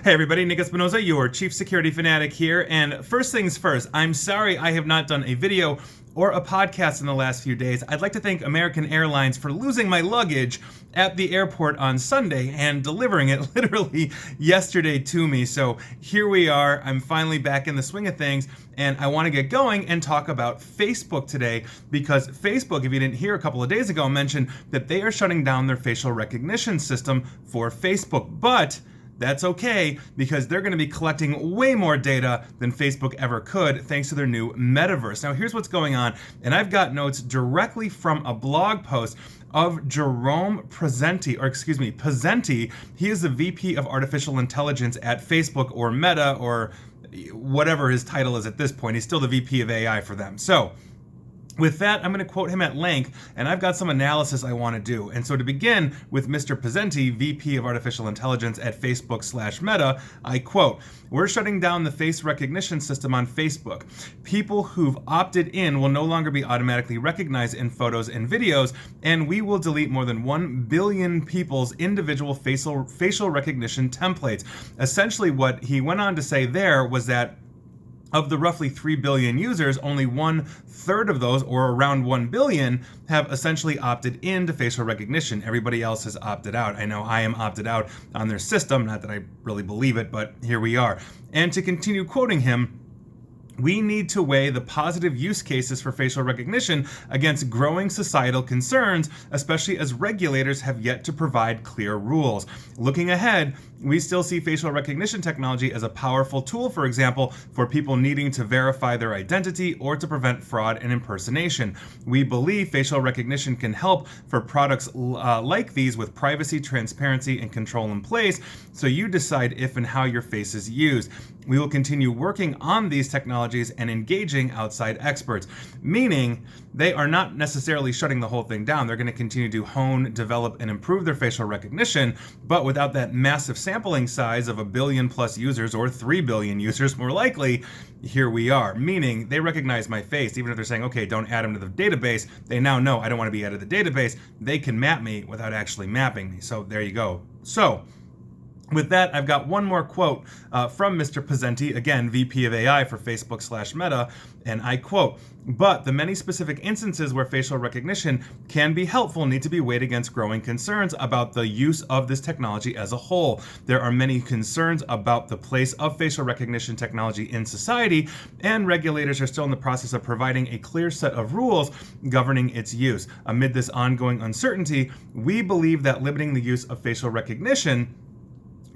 Hey everybody, Nick Espinosa, your Chief Security Fanatic here, and first things first, I'm sorry I have not done a video or a podcast in the last few days. I'd like to thank American Airlines for losing my luggage at the airport on Sunday and delivering it literally yesterday to me. So here we are, I'm finally back in the swing of things, and I want to get going and talk about Facebook today, because Facebook, if you didn't hear a couple of days ago, mentioned that they are shutting down their facial recognition system for Facebook, but that's okay, because they're going to be collecting way more data than Facebook ever could thanks to their new metaverse. Now, here's what's going on, and I've got notes directly from a blog post of Jerome Pesenti. He is the VP of Artificial Intelligence at Facebook, or Meta, or whatever his title is at this point. He's still the VP of AI for them. So, with that, I'm going to quote him at length, and I've got some analysis I want to do. And so to begin with Mr. Pesenti, VP of Artificial Intelligence at Facebook/Meta, I quote, "We're shutting down the face recognition system on Facebook. People who've opted in will no longer be automatically recognized in photos and videos, and we will delete more than 1 billion people's individual facial recognition templates." Essentially, what he went on to say there was that of the roughly 3 billion users, only 1/3 of those, or around 1 billion, have essentially opted into facial recognition. Everybody else has opted out. I know I am opted out on their system, not that I really believe it, but here we are. And to continue quoting him, "We need to weigh the positive use cases for facial recognition against growing societal concerns, especially as regulators have yet to provide clear rules. Looking ahead, we still see facial recognition technology as a powerful tool, for example, for people needing to verify their identity or to prevent fraud and impersonation. We believe facial recognition can help for products like these with privacy, transparency, and control in place, so you decide if and how your face is used. We will continue working on these technologies and engaging outside experts," meaning they are not necessarily shutting the whole thing down. They're going to continue to hone, develop, and improve their facial recognition, but without that massive sampling size of 1 billion plus users, or 3 billion users more likely, here we are. Meaning they recognize my face, even if they're saying, okay, don't add them to the database, they now know I don't want to be added to the database. They can map me without actually mapping me. So there you go. So, with that, I've got one more quote from Mr. Pesenti, again, VP of AI for Facebook/Meta, and I quote, "But the many specific instances where facial recognition can be helpful need to be weighed against growing concerns about the use of this technology as a whole. There are many concerns about the place of facial recognition technology in society, and regulators are still in the process of providing a clear set of rules governing its use. Amid this ongoing uncertainty, we believe that limiting the use of facial recognition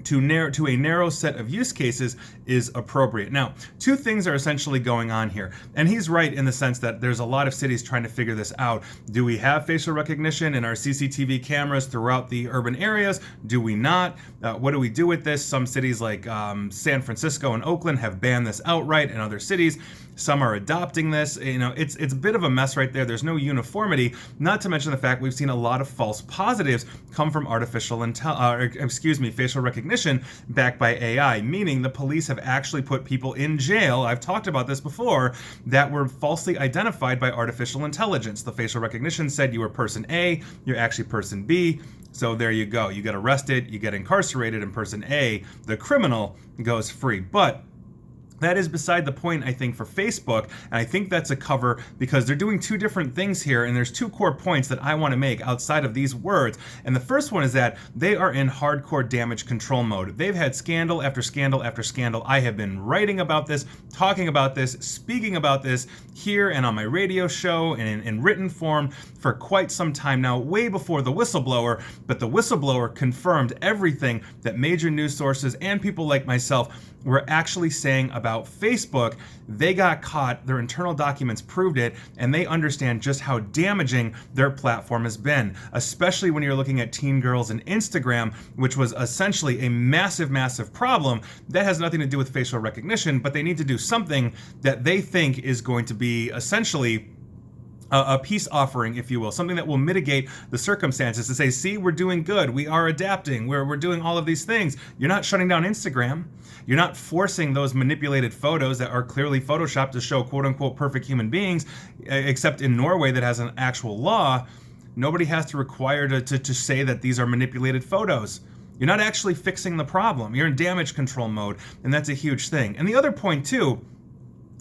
to a narrow set of use cases is appropriate." Now, two things are essentially going on here. And he's right in the sense that there's a lot of cities trying to figure this out. Do we have facial recognition in our CCTV cameras throughout the urban areas? Do we not? What do we do with this? Some cities like San Francisco and Oakland have banned this outright, and other cities, some are adopting this. It's a bit of a mess right there. There's no uniformity, not to mention the fact we've seen a lot of false positives come from facial recognition backed by AI, meaning the police have actually put people in jail, I've talked about this before, that were falsely identified by artificial intelligence. The facial recognition said you were person A, you're actually person B, so there you go. You get arrested, you get incarcerated, and person A, the criminal, goes free. But that is beside the point, I think, for Facebook, and I think that's a cover because they're doing two different things here, and there's two core points that I want to make outside of these words. And the first one is that they are in hardcore damage control mode. They've had scandal after scandal after scandal. I have been writing about this, talking about this, speaking about this here and on my radio show and in written form for quite some time now, way before the whistleblower, but the whistleblower confirmed everything that major news sources and people like myself were actually saying about Facebook. They got caught, their internal documents proved it, and they understand just how damaging their platform has been, especially when you're looking at teen girls and Instagram, which was essentially a massive, massive problem that has nothing to do with facial recognition, but they need to do something that they think is going to be essentially a peace offering, if you will, something that will mitigate the circumstances to say, see, we're doing good, we are adapting, we're doing all of these things. You're not shutting down Instagram. You're not forcing those manipulated photos that are clearly photoshopped to show quote unquote perfect human beings, except in Norway that has an actual law. Nobody has to require to say that these are manipulated photos. You're not actually fixing the problem. You're in damage control mode, and that's a huge thing. And the other point too,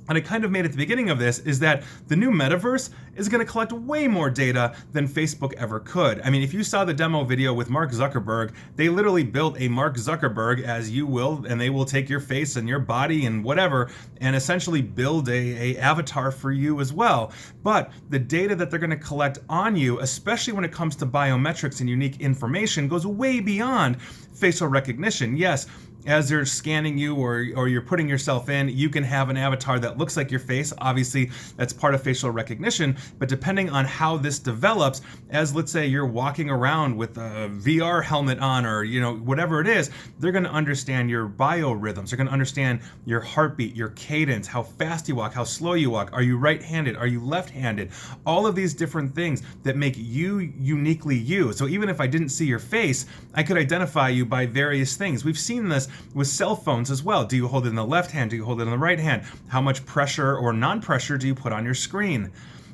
and I kind of made at the beginning of this, is that the new metaverse is going to collect way more data than Facebook ever could. I mean, if you saw the demo video with Mark Zuckerberg, they literally built a Mark Zuckerberg as you will, and they will take your face and your body and whatever, and essentially build a avatar for you as well. But the data that they're going to collect on you, especially when it comes to biometrics and unique information, goes way beyond facial recognition. Yes, as they're scanning you or you're putting yourself in, you can have an avatar that looks like your face. Obviously, that's part of facial recognition. But depending on how this develops, as let's say you're walking around with a VR helmet on or whatever it is, they're going to understand your biorhythms. They're going to understand your heartbeat, your cadence, how fast you walk, how slow you walk. Are you right-handed? Are you left-handed? All of these different things that make you uniquely you. So even if I didn't see your face, I could identify you by various things. We've seen this with cell phones as well. Do you hold it in the left hand? Do you hold it in the right hand? How much pressure or non-pressure do you put on your screen?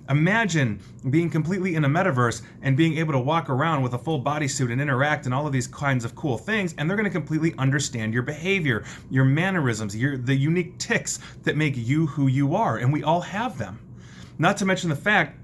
Imagine being completely in a metaverse and being able to walk around with a full bodysuit and interact and all of these kinds of cool things, and they're going to completely understand your behavior, your mannerisms, the unique tics that make you who you are, and we all have them. Not to mention the fact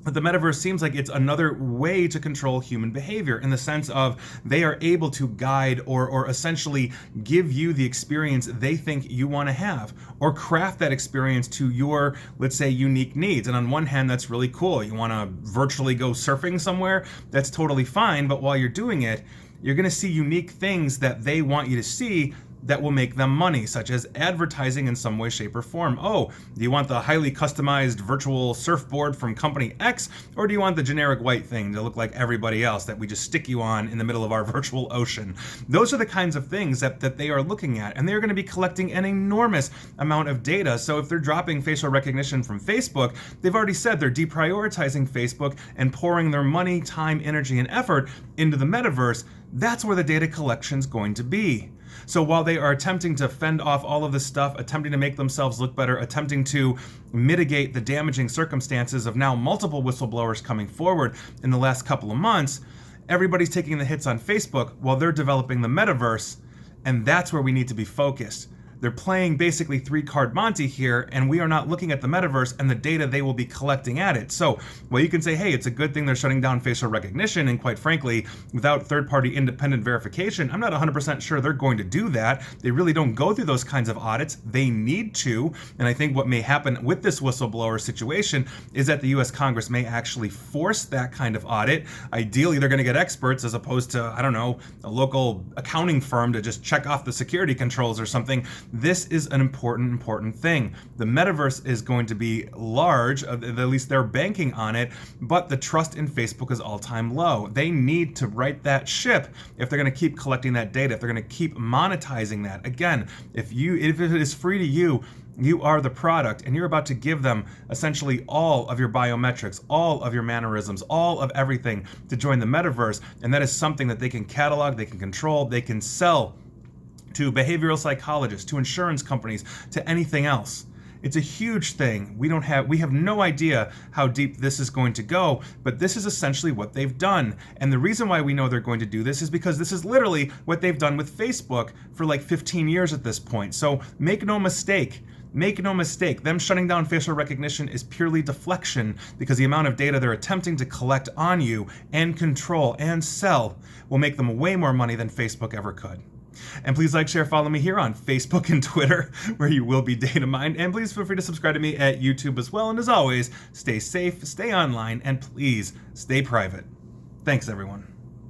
but the metaverse seems like it's another way to control human behavior in the sense of they are able to guide or essentially give you the experience they think you want to have or craft that experience to your, let's say, unique needs. And on one hand, that's really cool. You want to virtually go surfing somewhere? That's totally fine. But while you're doing it, you're going to see unique things that they want you to see that will make them money, such as advertising in some way, shape, or form. Oh, do you want the highly customized virtual surfboard from company X, or do you want the generic white thing to look like everybody else that we just stick you on in the middle of our virtual ocean? Those are the kinds of things that they are looking at, and they're going to be collecting an enormous amount of data. So if they're dropping facial recognition from Facebook, they've already said they're deprioritizing Facebook and pouring their money, time, energy, and effort into the metaverse. That's where the data collection's going to be. So while they are attempting to fend off all of this stuff, attempting to make themselves look better, attempting to mitigate the damaging circumstances of now multiple whistleblowers coming forward in the last couple of months, everybody's taking the hits on Facebook while they're developing the metaverse, and that's where we need to be focused. They're playing basically three-card Monte here, and we are not looking at the metaverse and the data they will be collecting at it. So, well, you can say, hey, it's a good thing they're shutting down facial recognition, and quite frankly, without third-party independent verification, I'm not 100% sure they're going to do that. They really don't go through those kinds of audits. They need to, and I think what may happen with this whistleblower situation is that the U.S. Congress may actually force that kind of audit. Ideally, they're going to get experts as opposed to, I don't know, a local accounting firm to just check off the security controls or something. This is an important thing. The metaverse is going to be large, at least they're banking on it, but the trust in Facebook is all-time low. They need to right that ship if they're going to keep collecting that data, if they're going to keep monetizing that. Again, if it is free to you, you are the product, and you're about to give them essentially all of your biometrics, all of your mannerisms, all of everything to join the metaverse, and that is something that they can catalog, they can control, they can sell to behavioral psychologists, to insurance companies, to anything else. It's a huge thing. We have no idea how deep this is going to go, but this is essentially what they've done. And the reason why we know they're going to do this is because this is literally what they've done with Facebook for like 15 years at this point. So make no mistake, them shutting down facial recognition is purely deflection because the amount of data they're attempting to collect on you and control and sell will make them way more money than Facebook ever could. And please like, share, follow me here on Facebook and Twitter, where you will be data mined. And please feel free to subscribe to me at YouTube as well. And as always, stay safe, stay online, and please stay private. Thanks, everyone.